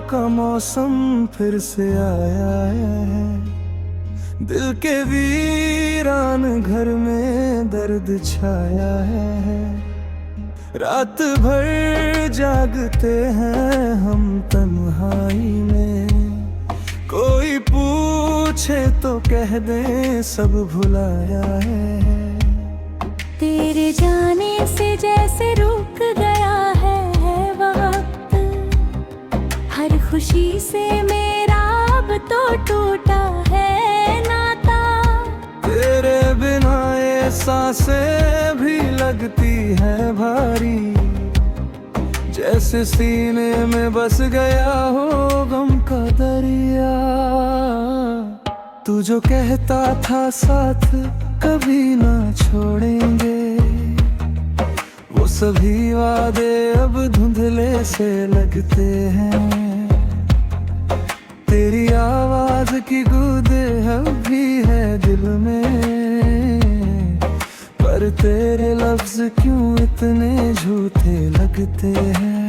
का मौसम फिर से आया है। दिल के वीरान घर में दर्द छाया है। रात भर जागते हैं हम तन्हाई में। कोई पूछे तो कह दे सब भुलाया है। तेरे जाने से जैसे रुक गया है वक्त, हर खुशी से मेरा अब तो टूटा है नाता। तेरे बिना ये सांसें भी लगती है भारी, जैसे सीने में बस गया हो गम का दरिया। तू जो कहता था साथ कभी ना छोड़ेंगे, वो सभी वादे अब धुंधले से लगते हैं। तेरी आवाज की गूंज अब भी है दिल में, पर तेरे लफ्ज क्यों इतने झूठे लगते हैं।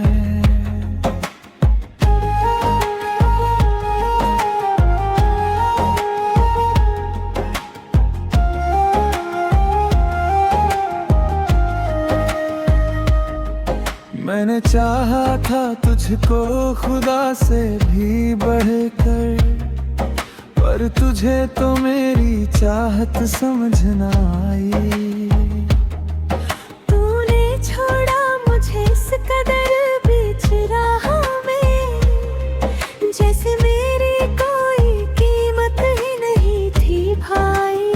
मैंने चाहा था तुझको खुदा से भी बढ़कर, पर तुझे तो मेरी चाहत समझ ना आई। तूने छोड़ा मुझे इस कदर बीच राह में, जैसे मेरी कोई कीमत ही नहीं थी भाई।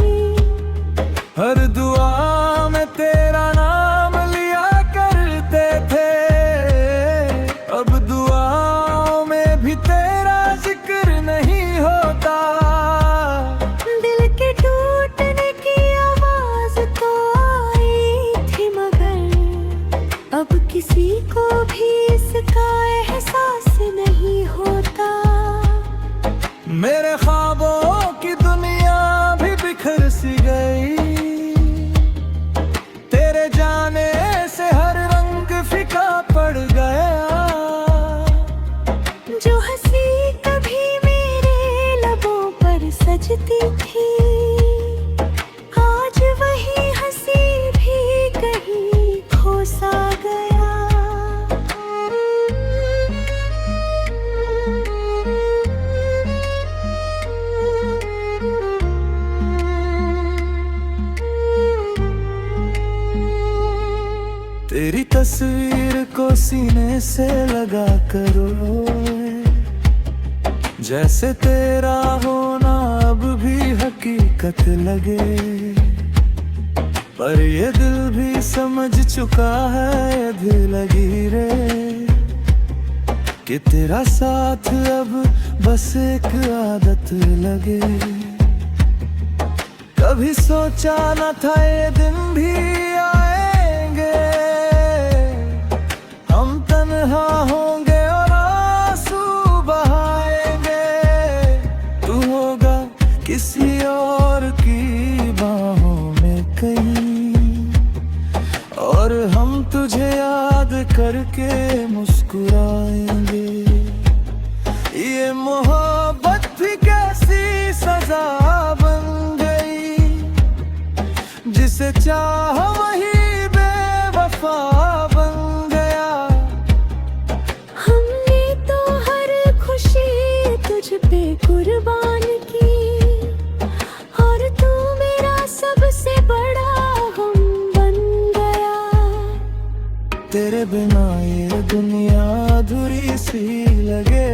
हर दुआ में तेरा नाम लिया करते थे, अब दुआओं में भी तेरा जिक्र नहीं होता। दिल के टूटने की आवाज तो आई थी, मगर अब किसी को भी इसका एहसास नहीं होता। मेरे ख्वाबों की दुनिया भी बिखर सी गई, तेरे जाने से हर रंग फीका पड़ गया। जो हंसी कभी मेरे लबों पर सजती थी, आज वही हंसी भी कहीं खो सा गया। तेरी तस्वीर को सीने से लगा करो, जैसे तेरा होना अब भी हकीकत लगे। पर ये दिल भी समझ चुका है दिल लगी रे, कि तेरा साथ अब बस एक आदत लगे। कभी सोचा न था ये दिन भी आएंगे, हम तन्हा होंगे और आंसू बहाएंगे। तू होगा किसी और की बाहों में कहीं, और हम तुझे याद करके मुस्कुराएंगे। ये मोहब्बत भी कैसी सजा बन गई, जिसे चाह वही बेवफा बन गया। हमने तो हर खुशी तुझ पे कुर्बान की, और तू मेरा सबसे बड़ा गम बन गया। तेरे बिना ये दुनिया अधूरी सी लगे,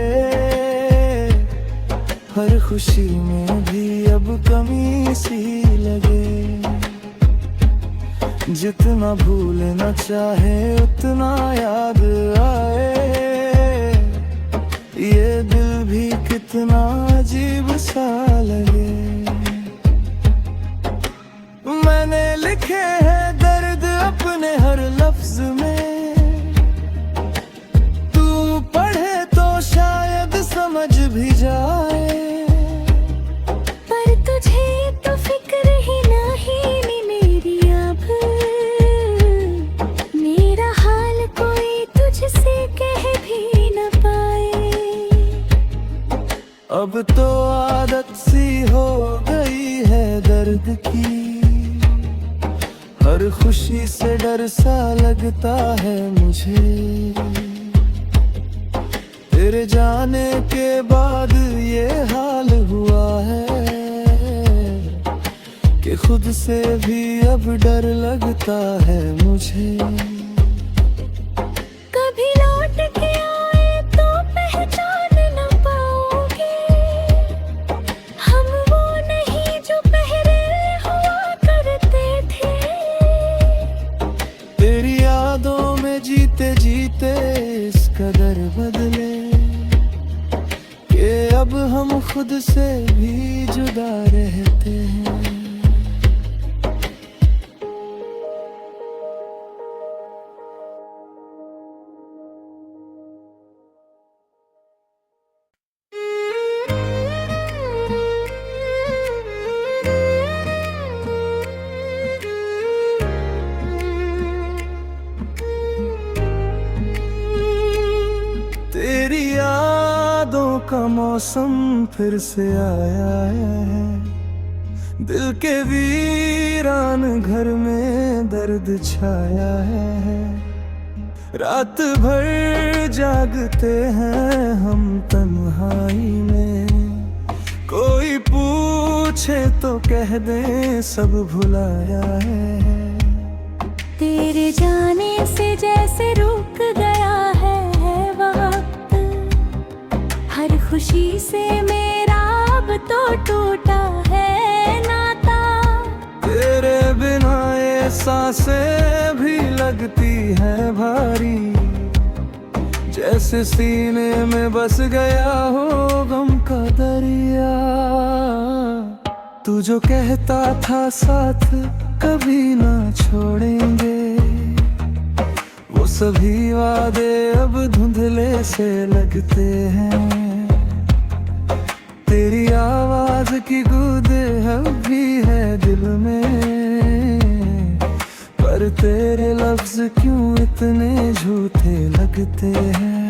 हर खुशी में भी अब कमी सी लगे। जितना भूलना चाहे उतना याद आए, ये दिल भी कितना अजीब सा लगे। मैंने लिखे हैं दर्द अपने हर लफ्ज में, तू पढ़े तो शायद समझ भी जाए। पर तुझे तो फिक्र ही नहीं मेरी अब, मेरा हाल कोई तुझसे कह भी न पाए। अब तो आदत सी हो गई है दर्द की, हर खुशी से डर सा लगता है मुझे। तेरे जाने के बाद ये हाल हुआ है कि खुद से भी अब डर लगता है मुझे। कभी लौट के आए तो पहचान न पाओगे, हम वो नहीं जो पहले हुआ करते थे। तेरी यादों में जीते जीते इस कदर बदले कि अब हम खुद से भी जुदा रहते हैं। तेरी यादों का मौसम फिर से आया है, दिल के वीरान घर में दर्द छाया है। रात भर जागते हैं हम तन्हाई में, कोई पूछे तो कह दे सब भुलाया है। तेरे जाने से जैसे रुक गया है वक्त, हर खुशी से मेरा अब तो टूटा है नाता। तेरे बिना ये सांसें भी लगती है भारी, जैसे सीने में बस गया हो गम का दरिया। तू जो कहता था साथ कभी ना छोड़ेंगे, वो सभी वादे अब धुंधले से लगते हैं। तेरी आवाज की गूंज अब भी है दिल में, पर तेरे लफ्ज क्यों इतने झूठे लगते हैं।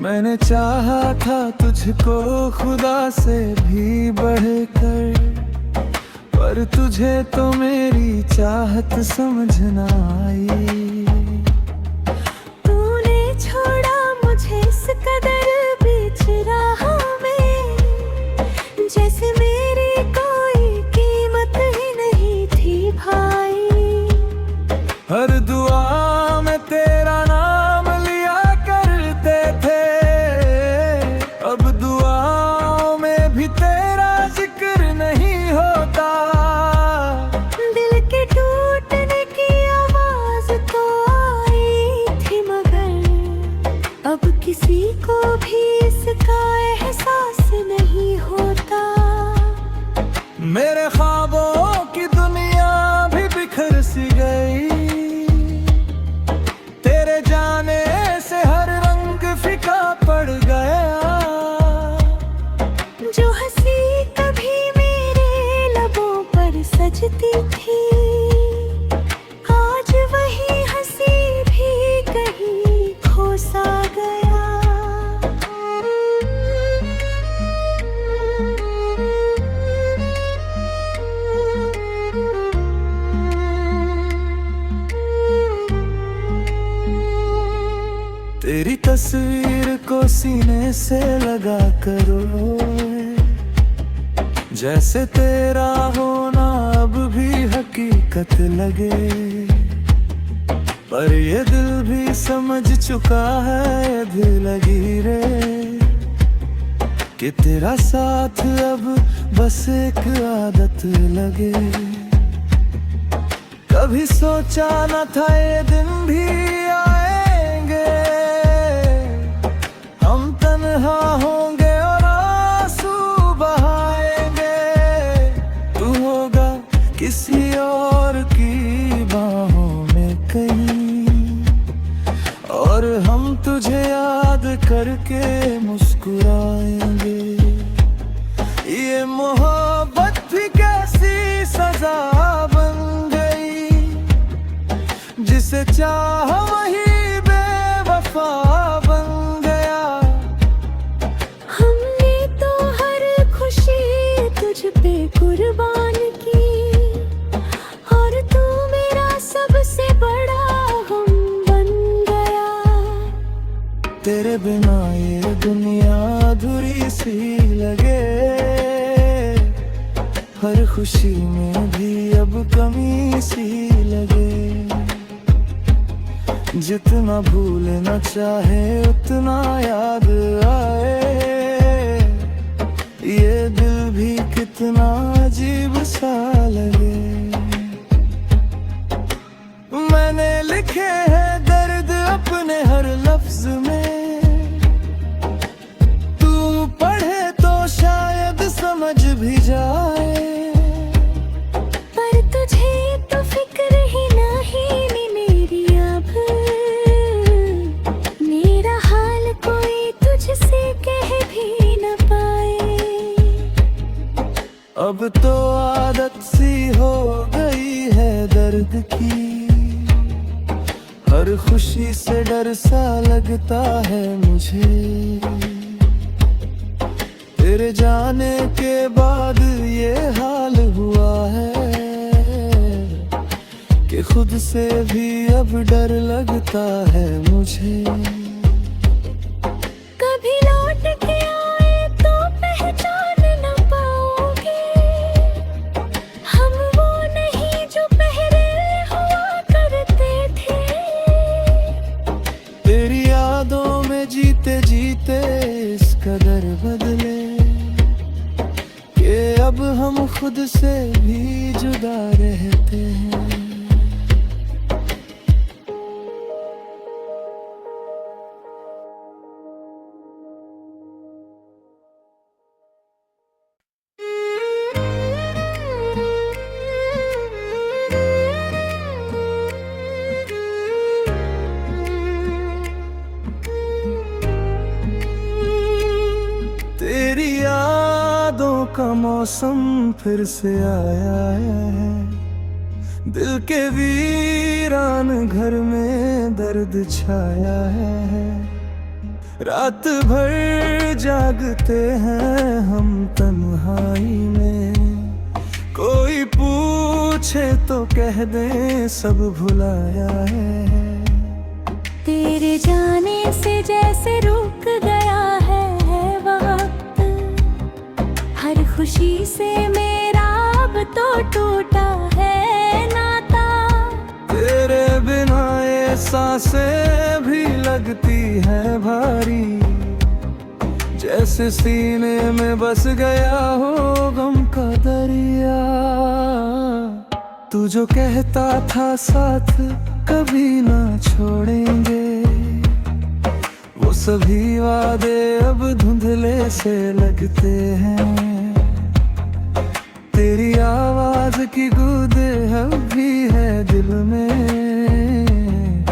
मैंने चाहा था तुझको खुदा से भी बढ़कर, पर तुझे तो मेरी चाहत समझ ना आई। तूने छोड़ा मुझे इस कदर बीच राहों में, जैसे मेरी कोई कीमत ही नहीं थी भाई। हर दुआ में तेरा नाम लिया करते थे, अब दुआओं में भी तेरा जिक्र नहीं होता। दिल के टूटने की आवाज तो आई थी, मगर अब किसी को भी इसका एहसास नहीं होता। मेरे ख्वाबों की दुनिया भी बिखर सी गई, तेरे जाने से हर रंग फीका पड़ गया। जो हंसी कभी मेरे लबों पर सजती थी, आज वही हंसी भी कहीं खो सा गया। तेरी तस्वीर को सीने से लगा करो, जैसे तेरा होना अब भी हकीकत लगे। पर ये दिल भी समझ चुका है दिल लगी रे, कि तेरा साथ अब बस एक आदत लगे। कभी सोचा न था ये दिन भी आएंगे, हम तन्हा होंगे और आंसू बहाएंगे। तू होगा किसी और की बाहों में कहीं, और हम तुझे याद करके मुस्कुराएंगे। ये मोहब्बत चाहा वही बेवफा बन गया। हमने तो हर खुशी तुझ पे कुर्बान की, और तू मेरा सबसे बड़ा गम बन गया। तेरे बिना ये दुनिया अधूरी सी लगे, हर खुशी में भी अब कमी सी लगे। जितना भूलना चाहे उतना याद आए, ये दिल भी कितना अजीब सा लगे। मैंने लिखे हैं दर्द अपने हर लफ्ज में, तू पढ़े तो शायद समझ भी जाए। पर तुझे तो फिक्र ही नहीं मेरी अब, मेरा हाल कोई तुझसे कह भी न पाए। अब तो आदत सी हो गई है दर्द की, हर खुशी से डर सा लगता है मुझे। तेरे जाने के बाद ये हाल हुआ है कि खुद से भी अब डर लगता है मुझे। कभी लौट के आए तो पहचान न पाओगे, हम वो नहीं जो पहले हुआ करते थे। तेरी यादों में जीते जीते इस कदर बदले कि अब हम खुद से भी जुदा रहते हैं। तेरी यादों का मौसम फिर से आया है, दिल के वीरान घर में दर्द छाया है। रात भर जागते हैं हम तन्हाई में, कोई पूछे तो कह दे सब भुलाया है। तेरे जाने से जैसे रुक गया है वक्त, हर खुशी से मेरा अब तो टूटा है नाता। तेरे बिना ये सांसें भी लगती है भारी, जैसे सीने में बस गया हो गम का दरिया। तू जो कहता था साथ कभी ना छोड़ेंगे, वो सभी वादे अब धुंधले से लगते हैं। तेरी आवाज की गूंज अब भी है दिल में,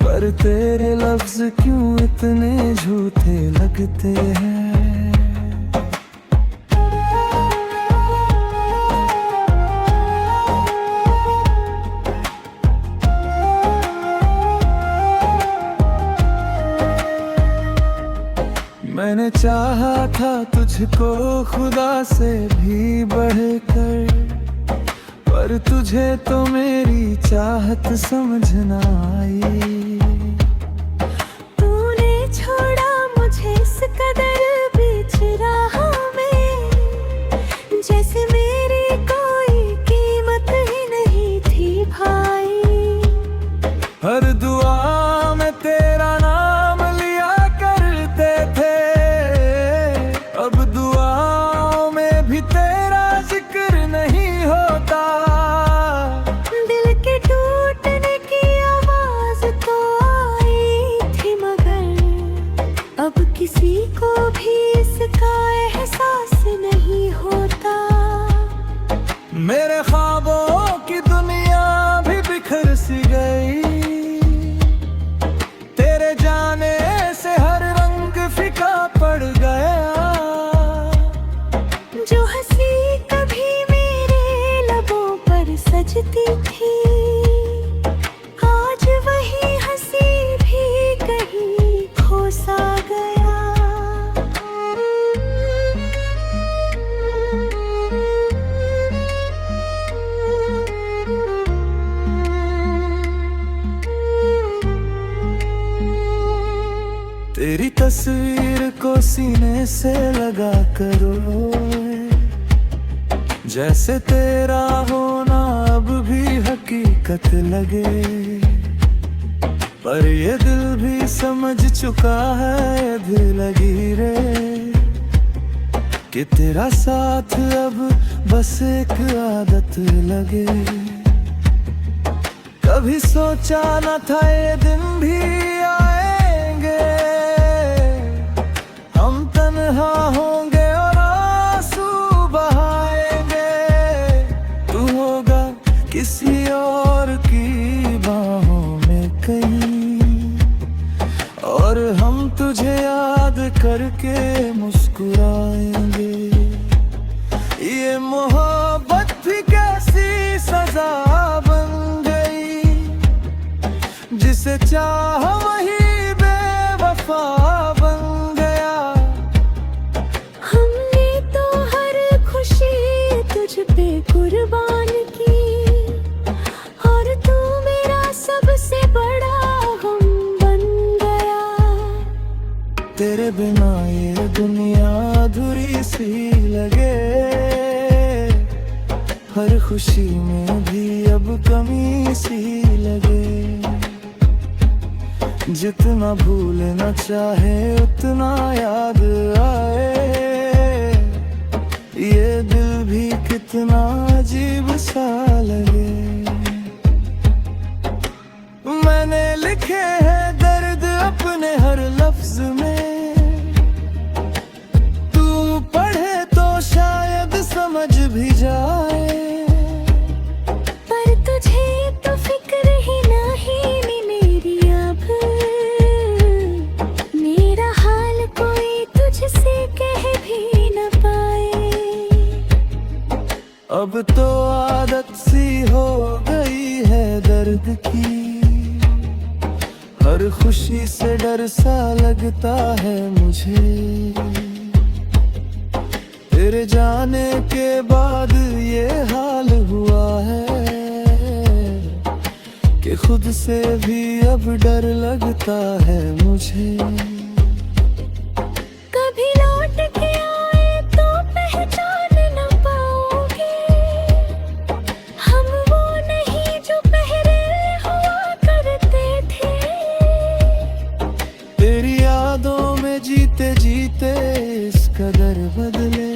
पर तेरे लफ्ज क्यों इतने झूठे लगते हैं। मैंने चाहा था तुझको खुदा से भी बढ़कर, पर तुझे तो मेरी चाहत समझ ना आई। तूने छोड़ा मुझे इस कदर बीच राह में, जैसे मेरी कोई कीमत ही नहीं थी भाई। हर दुआ में तेरा नाम लिया करते थे, अब दुआओं में भी तेरा जिक्र नहीं होता। दिल के टूटने की आवाज तो आई थी, मगर अब किसी को भी इसका एहसास नहीं होता। मेरे ख्वाबों की दुनिया भी बिखर सी गई, तेरे जाने से हर रंग फीका पड़ गया। जो हंसी कभी मेरे लबों पर सजती थी, आज वही तस्वीर को सीने से लगा करो, जैसे तेरा होना अब भी हकीकत लगे। पर ये दिल भी समझ चुका है दिल लगी रे, कि तेरा साथ अब बस एक आदत लगे। कभी सोचा न था ये दिन भी आएंगे, हम तन्हा होंगे और आंसू बहाएंगे। तू होगा किसी और की बाहों में कहीं, और हम तुझे याद करके मुस्कुराएंगे। ये मोहब्बत भी कैसी सजा बन गई, जिसे चाह वही बेवफा बन गया। हमने तो हर खुशी तुझ पे कुर्बान की, और तू मेरा सबसे बड़ा गम बन गया। तेरे बिना ये दुनिया अधूरी सी लगे, हर खुशी में भी अब कमी सी लगे। जितना भूलना चाहे उतना याद आए, ये दिल भी कितना अजीब सा लगे। मैंने लिखे हैं दर्द अपने हर लफ्ज में, तू पढ़े तो शायद समझ भी जाए। पर तुझे तो फिक्र ही नहीं मेरी अब, मेरा हाल कोई तुझसे कह भी न पाए। अब तो आदत सी हो गई है दर्द की, हर खुशी से डर सा लगता है मुझे। तेरे जाने के बाद ये हाल हुआ है, कि खुद से भी अब डर लगता है मुझे। कभी लौट के आए तो पहचान न पाओगे, हम वो नहीं जो पहले हुआ करते थे। तेरी यादों में जीते जीते इस कदर बदले,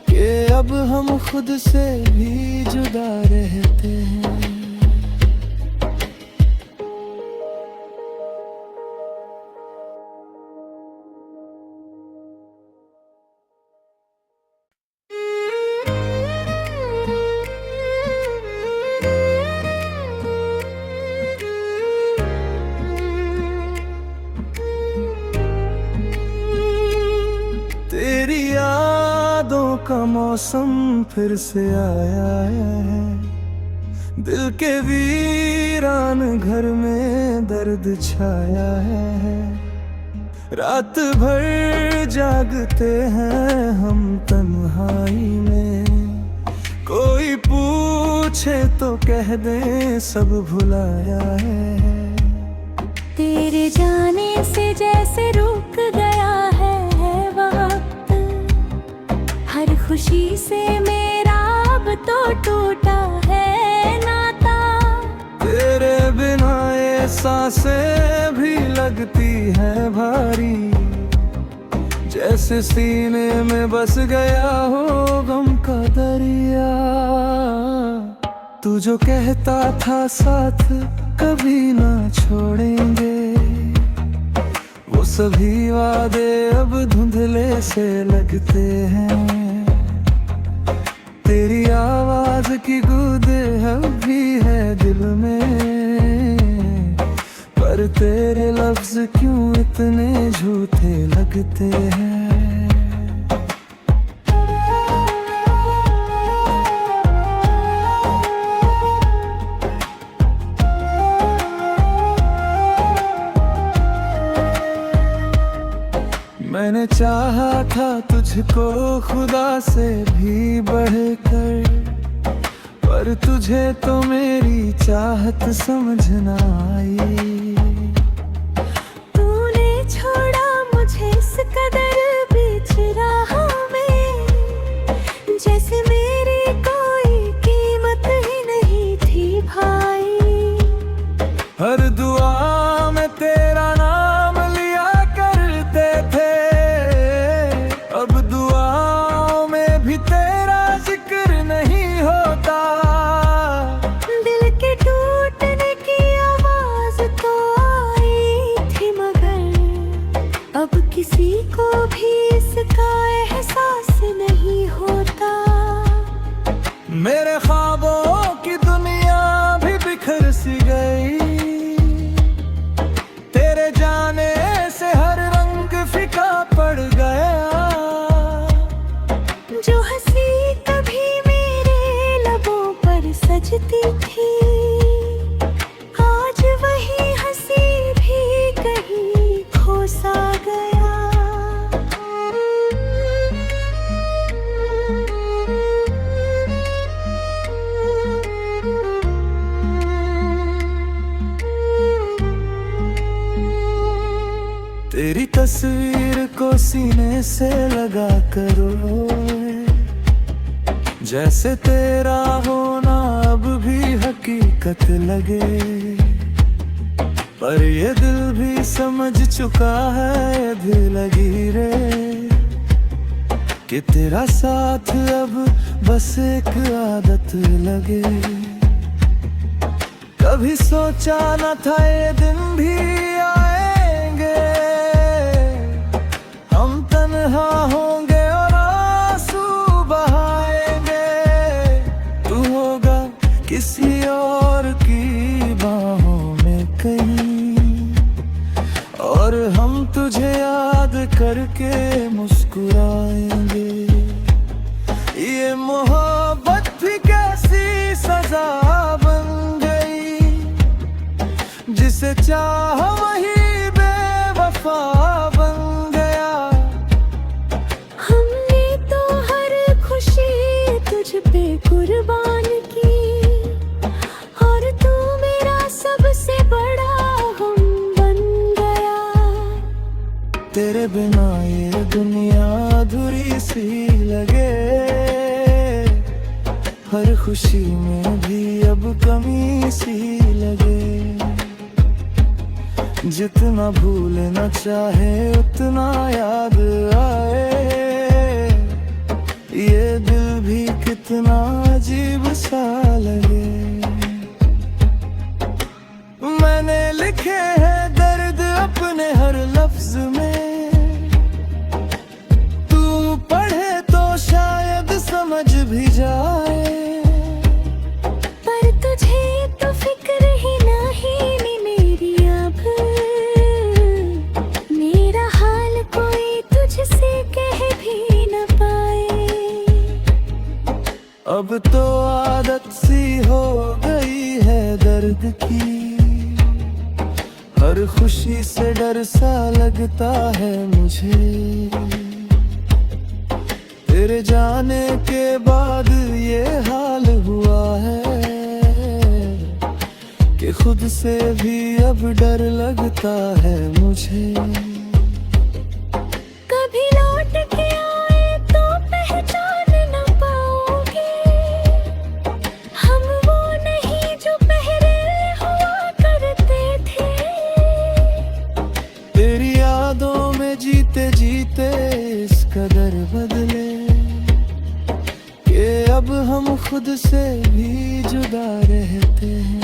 कि अब हम खुद से भी जुदा रहते हैं। तेरी यादों का मौसम फिर से आया है, दिल के वीरान घर में दर्द छाया है। रात भर जागते हैं हम तन्हाई में, कोई पूछे तो कह दे सब भुलाया है। तेरे जाने से जैसे रुक गया है वक्त, हर खुशी से मेरा अब तो टूटा है नाता। तेरे बिना ये सांसें भी लगती है भारी, जैसे सीने में बस गया हो गम का दरिया। तू जो कहता था साथ कभी ना छोड़ेंगे, वो सभी वादे अब धुंधले से लगते हैं। तेरी आवाज की गूंज अभी है दिल में, पर तेरे लफ्ज क्यों इतने झूठे लगते हैं। मैंने चाहा था तुझको खुदा से भी बढ़कर, पर तुझे तो मेरी चाहत समझ ना आई। तूने कभी तेरा जिक्र नहीं होता। दिल के टूटने की आवाज तो आई थी, मगर अब किसी को भी इसका एहसास नहीं होता। मेरे ख्वाबों की दुनिया भी बिखर सी गई, तेरे जाने से हर रंग फीका पड़ गया। जो हंसी कभी मेरे लबों पर सजती थी, आज वही हंसी भी कहीं खो सा गया। तेरी तस्वीर को सीने से लगा करो, जैसे तेरा होना अब भी हकीकत लगे। पर ये दिल भी समझ चुका है, ये दिल लगी रे, कि तेरा साथ अब बस एक आदत लगे। कभी सोचा न था ये दिन भी आएंगे, हम तन्हा होंगे और आंसू बहाएंगे। तू होगा किसी और की बाहों में कहीं, और हम तुझे याद करके मुस्कुराएंगे। ये मोहब्बत भी कैसी सजा बन गई, जिसे चाह वही बेवफा बन गया। हमने तो हर खुशी तुझ पे कुर्बान की, और तू मेरा सबसे बड़ा हम बन गया। तेरे बिना ये दुनिया अधूरी सी लगे, हर खुशी में भी अब कमी सी लगे। जितना भूलना चाहे उतना याद आए, ये दिल भी कितना अजीब सा लगे। मैंने लिखे हैं दर्द अपने हर लफ्ज में, तू पढ़े तो शायद समझ भी जाए। पर तुझे तो फिक्र ही नहीं मेरी अब, मेरा हाल कोई तुझसे कह भी न पाए। अब तो आदत सी हो गई है दर्द की, हर खुशी से डर सा लगता है मुझे। तेरे जाने के बाद ये हाल हुआ है, कि खुद से भी अब डर लगता है मुझे। कभी लौट के आए तो पहचान न पाओगे, हम वो नहीं जो पहले हुआ करते थे। तेरी यादों में जीते जीते इस कदर बदले, कि अब हम खुद से भी जुदा रहते हैं।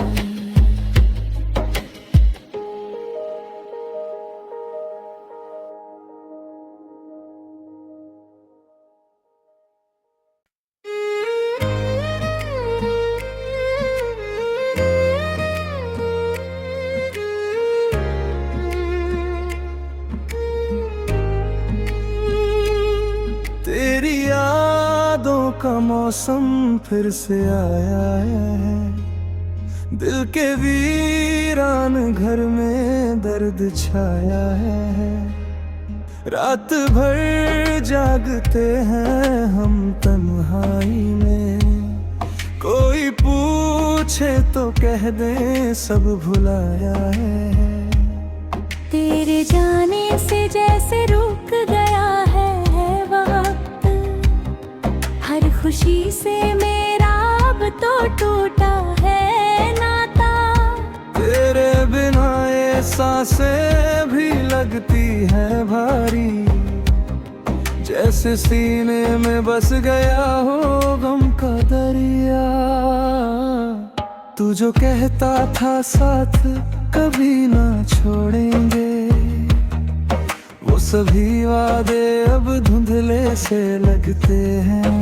तेरी यादों का मौसम फिर से आया है, दिल के वीरान घर में दर्द छाया है। रात भर जागते हैं हम तन्हाई में, कोई पूछे तो कह दे सब भुलाया है। तेरे जाने से जैसे रुक गया है वक्त, हर खुशी से मेरा अब तो टूटा है नाता। तेरे बिना ये सांसें भी लगती है भारी, जैसे सीने में बस गया हो गम का दरिया। तू जो कहता था साथ कभी ना छोड़ेंगे, वो सभी वादे अब धुंधले से लगते हैं।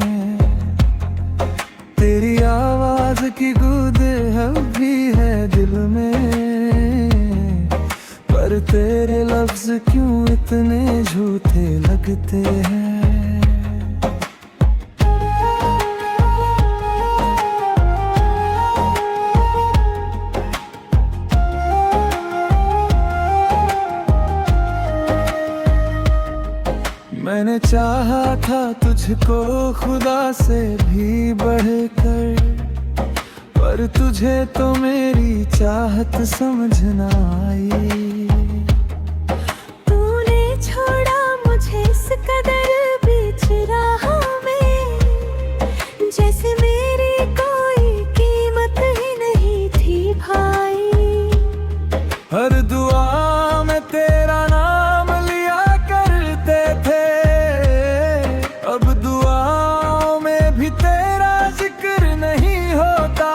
तेरी आवाज की गूंज अब भी है दिल में, पर तेरे लफ्ज क्यों इतने झूठे लगते हैं। मैंने चाहा था तुझको खुदा से भी बढ़कर, पर तुझे तो मेरी चाहत समझ ना आई। तूने छोड़ा मुझे इस कदर बीच राहों में, जैसे मेरी कोई कीमत ही नहीं थी भाई। हर दुआ में तेरा नाम लिया करते थे, अब दुआओं में भी तेरा जिक्र नहीं होता।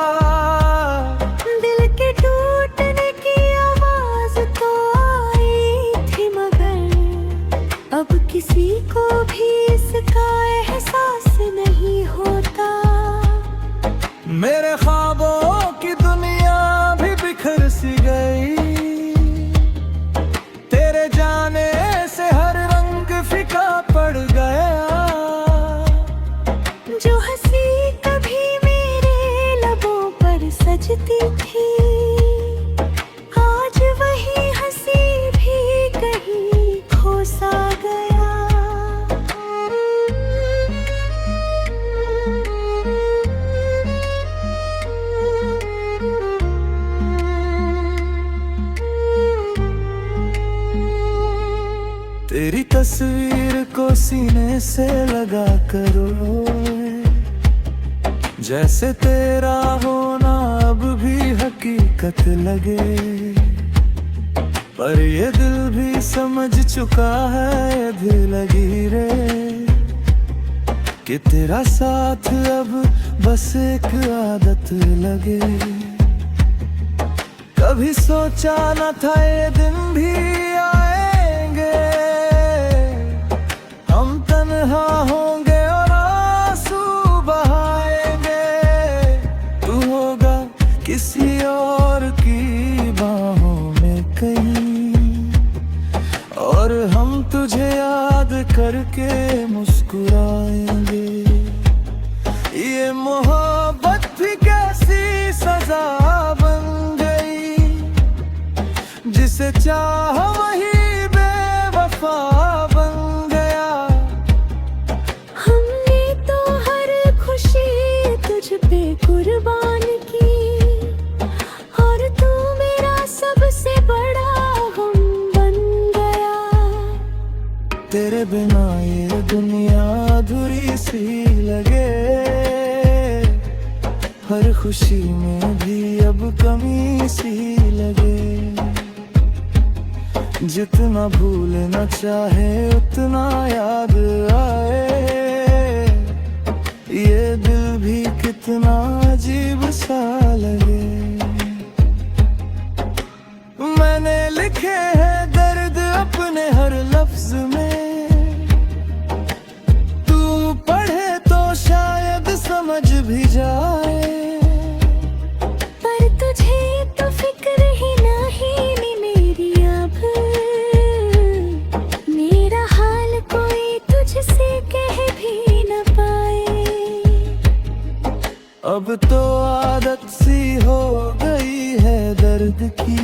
दिल के टूटने की आवाज तो आई थी, मगर अब किसी को भी इसका एहसास नहीं होता। मेरे ख्वाबों की दुनिया भी बिखर सी गई, तेरे जाने से हर रंग फीका पड़ गया। जो हंसी कभी मेरे लबों पर सजती थी, आज वही हंसी भी कहीं खो सा गया। तेरी तस्वीर को सीने से लगा करो, जैसे तेरा होना अब भी हकीकत लगे। पर ये दिल भी समझ चुका है भी लगी रे, कि तेरा साथ अब बस एक आदत लगे। कभी सोचा न था ये दिन भी आएंगे, हम तन्हा होंगे और आंसू बहाएंगे। तू होगा किसी और की बाहों में कहीं, और हम तुझे याद करके मुस्कुराएंगे। ये मोहब्बत भी कैसी सजा बन गई, जिसे चाह वही बेवफा बन गया। हमने तो हर खुशी तुझ पे कुर्बान की, और तू मेरा सबसे बड़ा गम बन गया। तेरे बिना ये दुनिया अधूरी सी लगे, हर खुशी में भी अब कमी सी लगे। जितना भूलना चाहे उतना याद आए, ये दिल भी कितना अजीब सा लगे। मैंने लिखे हैं दर्द अपने हर लफ्ज में, तू पढ़े तो शायद समझ भी जाए। पर तुझे तो फिक्र ही नहीं नी मेरी अब, मेरा हाल कोई तुझसे कह भी न पाए। अब तो आदत सी हो गई है दर्द की,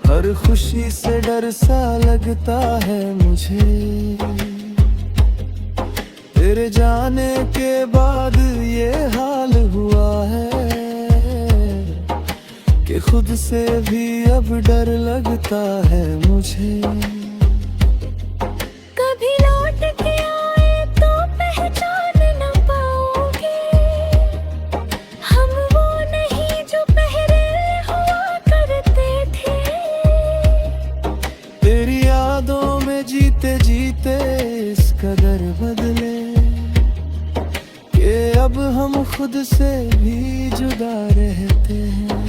हर खुशी से डर सा लगता है मुझे। तेरे जाने के बाद ये हाल हुआ है, कि खुद से भी अब डर लगता है मुझे। कभी लौट के आए तो पहचान न पाओगे, हम वो नहीं जो पहले हुआ करते थे। तेरी यादों में जीते जीते बदले कि अब हम खुद से भी जुदा रहते हैं।